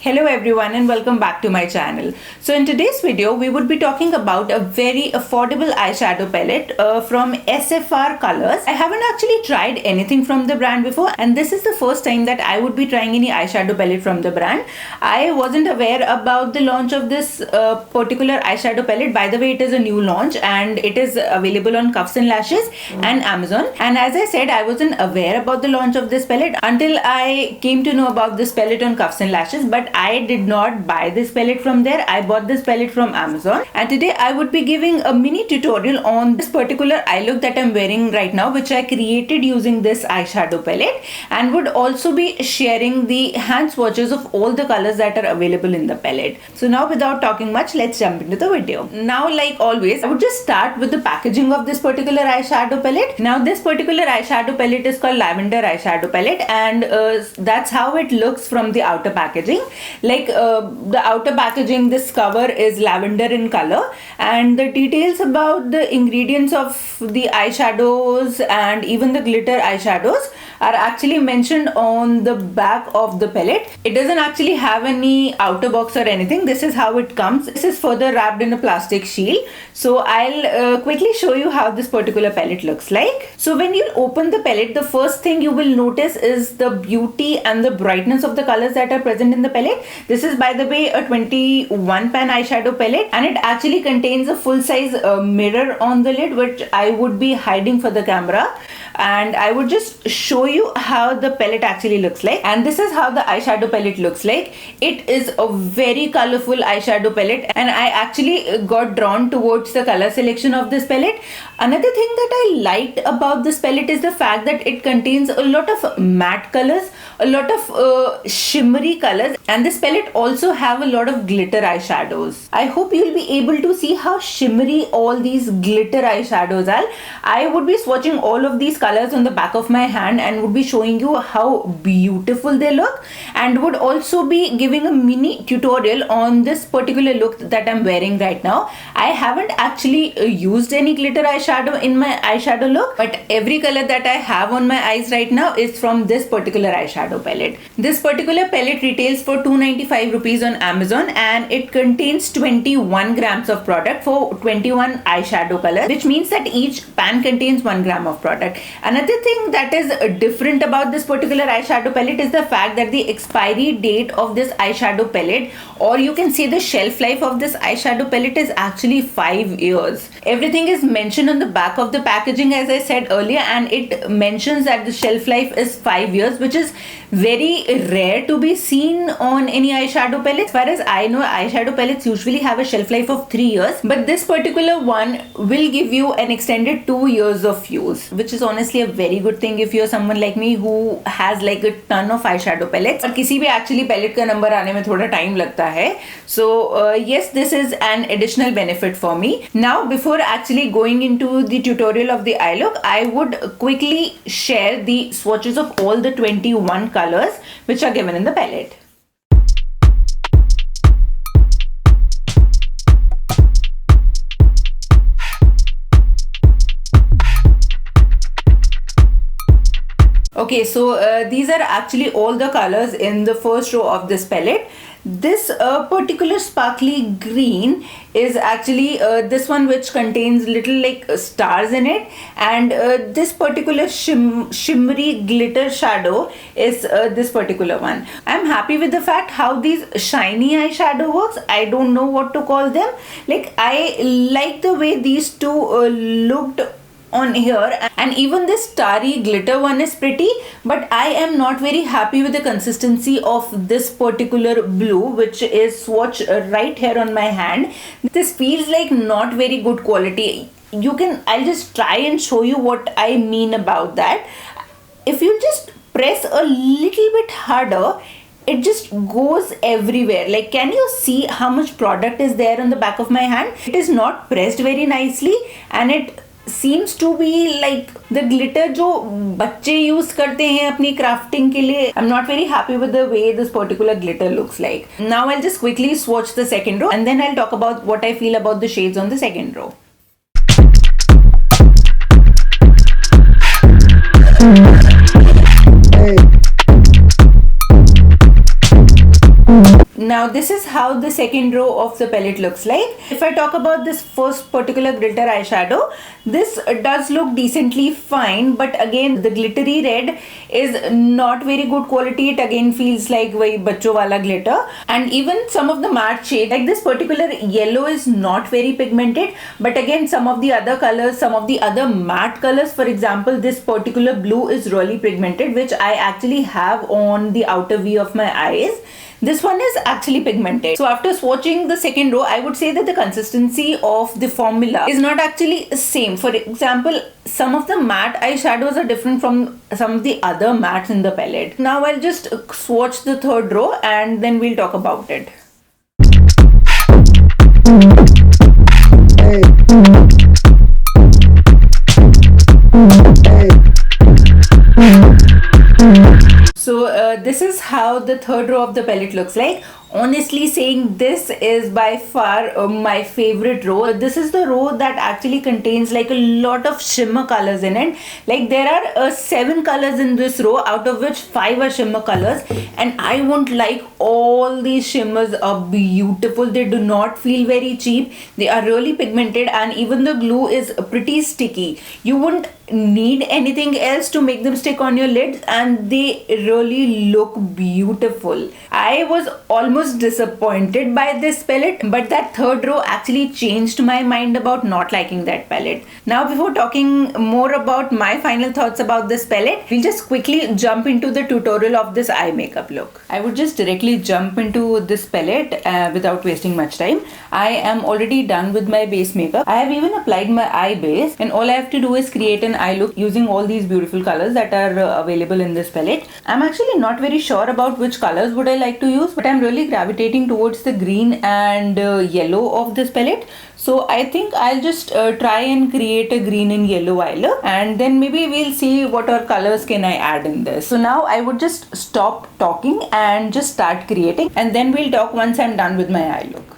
Hello everyone and welcome back to my channel. So in today's video we would be talking about a very affordable eyeshadow palette from SFR Colors. I haven't actually tried anything from the brand before and this is the first time that I would be trying any eyeshadow palette from the brand. I wasn't aware about the launch of this particular eyeshadow palette. By the way, it is a new launch and it is available on Cuffs and Lashes and Amazon. And as I said, I wasn't aware about the launch of this palette until I came to know about this palette on Cuffs and Lashes, but I did not buy this palette from there. I bought this palette from Amazon, and today I would be giving a mini tutorial on this particular eye look that I'm wearing right now, which I created using this eyeshadow palette, and would also be sharing the hand swatches of all the colors that are available in the palette. So now without talking much, let's jump into the video. Now, like always, I would just start with the packaging of this particular eyeshadow palette. Now this particular eyeshadow palette is called Lavender Eyeshadow Palette, and that's how it looks from the outer packaging. Like the outer packaging, this cover is lavender in color, and the details about the ingredients of the eyeshadows and even the glitter eyeshadows are actually mentioned on the back of the palette. It doesn't actually have any outer box or anything. This is how it comes. This is further wrapped in a plastic shield. So I'll quickly show you how this particular palette looks like. So when you open the palette, the first thing you will notice is the beauty and the brightness of the colors that are present in the palette. This is, by the way, a 21 pan eyeshadow palette, and it actually contains a full size mirror on the lid, which I would be hiding for the camera, and I would just show you how the palette actually looks like. And this is how the eyeshadow palette looks like. It is a very colorful eyeshadow palette, and I actually got drawn towards the color selection of this palette. Another thing that I liked about this palette is the fact that it contains a lot of matte colors, a lot of shimmery colors, and this palette also have a lot of glitter eyeshadows. I hope you'll be able to see how shimmery all these glitter eyeshadows are. I would be swatching all of these colors on the back of my hand and would be showing you how beautiful they look, and would also be giving a mini tutorial on this particular look that I'm wearing right now. I haven't actually used any glitter eyeshadow in my eyeshadow look, but every color that I have on my eyes right now is from this particular eyeshadow palette. This particular palette retails for 295 rupees on Amazon, and it contains 21 grams of product for 21 eyeshadow colors, which means that each pan contains 1 gram of product. Another thing that is different about this particular eyeshadow palette is the fact that the expiry date of this eyeshadow palette, or you can say the shelf life of this eyeshadow palette, is actually 5 years. Everything is mentioned on the back of the packaging, as I said earlier, and it mentions that the shelf life is 5 years, which is very rare to be seen on any eyeshadow palette. As far as I know, eyeshadow palettes usually have a shelf life of 3 years, but this particular one will give you an extended 2 years of use, which is honestly a very good thing if you're someone like me who has like a ton of eyeshadow palettes. और किसी भी actually palette का number आने में थोड़ा time लगता है. So yes, this is an additional benefit for me. Now, before actually going into the tutorial of the eye look, I would quickly share the swatches of all the 21 colors which are given in the palette. Okay, so these are actually all the colors in the first row of this palette. This particular sparkly green is actually this one, which contains little like stars in it, and this particular shimmery glitter shadow is this particular one. I'm happy with the fact how these shiny eyeshadow works. I don't know what to call them. Like, I like the way these two looked on here, and even this starry glitter one is pretty, but I am not very happy with the consistency of this particular blue, which is swatched right here on my hand. This feels like not very good quality. I'll just try and show you what I mean about that. If you just press a little bit harder, it just goes everywhere. Like, can you see how much product is there on the back of my hand? It is not pressed very nicely, and it seems to be like the glitter जो बच्चे use करते हैं अपनी crafting के लिए. I'm not very happy with the way this particular glitter looks like. Now I'll just quickly swatch the second row, and then I'll talk about what I feel about the shades on the second row. Now this is how the second row of the palette looks like. If I talk about this first particular glitter eyeshadow, this does look decently fine, but again the glittery red is not very good quality. It again feels like very bachcho wala glitter, and even some of the matte shade, like this particular yellow is not very pigmented, but again some of the other colors, some of the other matte colors, for example this particular blue is really pigmented, which I actually have on the outer V of my eyes. This one is actually pigmented. So after swatching the second row, I would say that the consistency of the formula is not actually same. For example, some of the matte eyeshadows are different from some of the other mattes in the palette. Now I'll just swatch the third row and then we'll talk about it. So this is how the third row of the palette looks like. Honestly saying, this is by far my favorite row. This is the row that actually contains like a lot of shimmer colors in it. Like there are 7 colors in this row, out of which 5 are shimmer colors, and I won't like all these shimmers are beautiful. They do not feel very cheap. They are really pigmented, and even the glue is pretty sticky. You wouldn't need anything else to make them stick on your lids, and they really look beautiful. I was almost disappointed by this palette, but that third row actually changed my mind about not liking that palette. Now before talking more about my final thoughts about this palette, we'll just quickly jump into the tutorial of this eye makeup look. I would just directly jump into this palette without wasting much time. I am already done with my base makeup. I have even applied my eye base, and all I have to do is create an eye look using all these beautiful colors that are available in this palette. I'm actually not very sure about which colors would I like to use, but I'm really gravitating towards the green and yellow of this palette. So I think I'll just try and create a green and yellow eye look, and then maybe we'll see what other colors can I add in this. So now I would just stop talking and just start creating, and then we'll talk once I'm done with my eye look.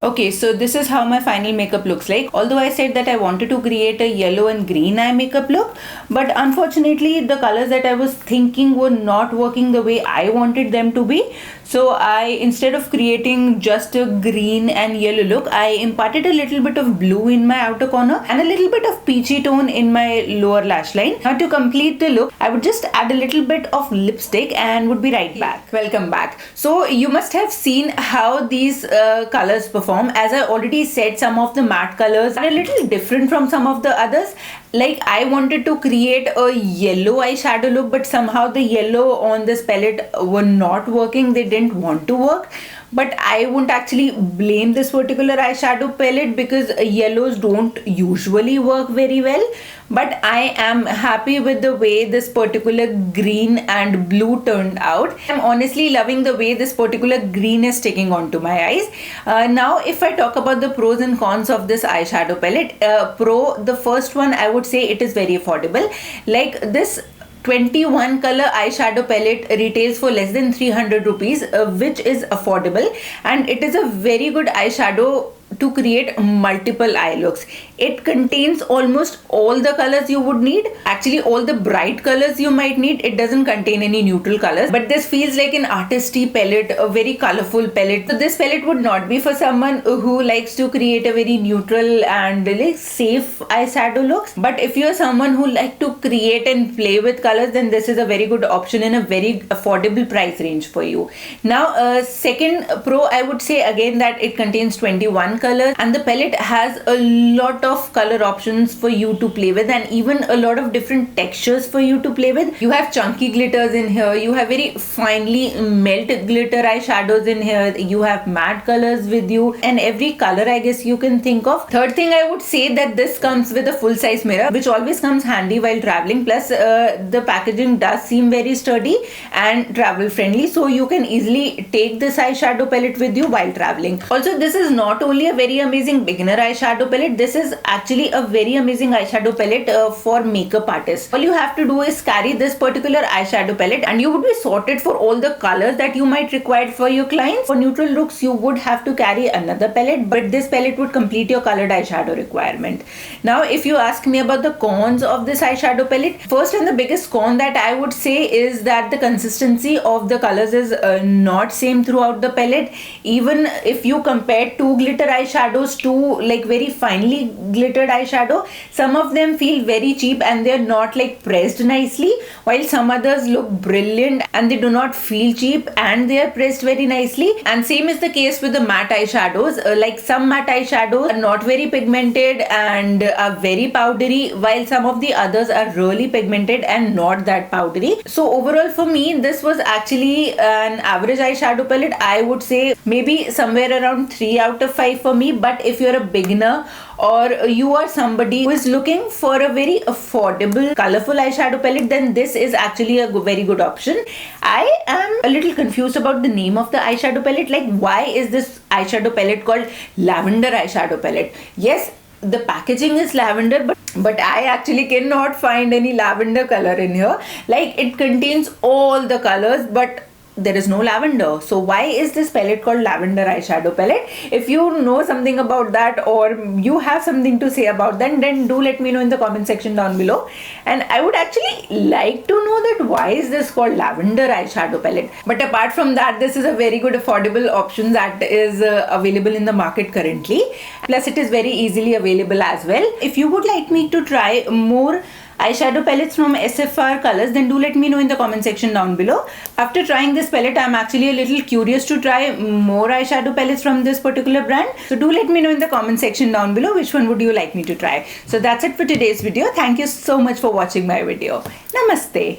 Okay, so this is how my final makeup looks like. Although I said that I wanted to create a yellow and green eye makeup look, but unfortunately the colors that I was thinking were not working the way I wanted them to be. So I, instead of creating just a green and yellow look, I imparted a little bit of blue in my outer corner and a little bit of peachy tone in my lower lash line. Now to complete the look, I would just add a little bit of lipstick and would be right back. Welcome back. So you must have seen how these colors perform. As I already said, some of the matte colors are a little different from some of the others. Like I wanted to create a yellow eyeshadow look, but somehow the yellow on this palette were not working. They didn't want to work. But I won't actually blame this particular eyeshadow palette because yellows don't usually work very well. But I am happy with the way this particular green and blue turned out. I'm honestly loving the way this particular green is sticking onto my eyes. Now if I talk about the pros and cons of this eyeshadow palette, the first one, I would say it is very affordable. Like this 21 color eyeshadow palette retails for less than 300 rupees, which is affordable, and it is a very good eyeshadow to create multiple eye looks. It contains almost all the colors you would need, actually all the bright colors you might need. It doesn't contain any neutral colors, but this feels like an artisty palette, a very colorful palette. So this palette would not be for someone who likes to create a very neutral and really safe eyeshadow looks, but if you're someone who like to create and play with colors, then this is a very good option in a very affordable price range for you. Now second pro, I would say again that it contains 21 colors, and the palette has a lot of color options for you to play with, and even a lot of different textures for you to play with. You have chunky glitters in here, you have very finely melt glitter eyeshadows in here, you have matte colors with you, and every color I guess you can think of. Third thing, I would say that this comes with a full size mirror, which always comes handy while traveling. Plus the packaging does seem very sturdy and travel friendly, so you can easily take this eyeshadow palette with you while traveling. Also, this is not only a very amazing beginner eyeshadow palette, this is actually a very amazing eyeshadow palette for makeup artists. All you have to do is carry this particular eyeshadow palette and you would be sorted for all the colors that you might require for your clients. For neutral looks, you would have to carry another palette, but this palette would complete your colored eyeshadow requirement. Now, if you ask me about the cons of this eyeshadow palette, first and the biggest con that I would say is that the consistency of the colors is not same throughout the palette. Even if you compare two glitter eyeshadows to like very finely glittered eyeshadow, some of them feel very cheap and they're not like pressed nicely, while some others look brilliant and they do not feel cheap and they are pressed very nicely. And same is the case with the matte eyeshadows. Like some matte eyeshadows are not very pigmented and are very powdery, while some of the others are really pigmented and not that powdery. So overall for me, this was actually an average eyeshadow palette. I would say maybe somewhere around 3 out of 5 for me. But if you're a beginner or you are somebody who is looking for a very affordable colorful eyeshadow palette, then this is actually a very good option. I am a little confused about the name of the eyeshadow palette. Like, why is this eyeshadow palette called lavender eyeshadow palette? Yes, the packaging is lavender, but I actually cannot find any lavender color in here. Like, it contains all the colors, but there is no lavender. So why is this palette called lavender eyeshadow palette? If you know something about that or you have something to say about that, then do let me know in the comment section down below. And I would actually like to know that why is this called lavender eyeshadow palette. But apart from that, this is a very good affordable option that is available in the market currently. Plus it is very easily available as well. If you would like me to try more eyeshadow palettes from SFR Colors, then do let me know in the comment section down below. After trying this palette, I'm actually a little curious to try more eyeshadow palettes from this particular brand. So do let me know in the comment section down below which one would you like me to try. So that's it for today's video. Thank you so much for watching my video. Namaste.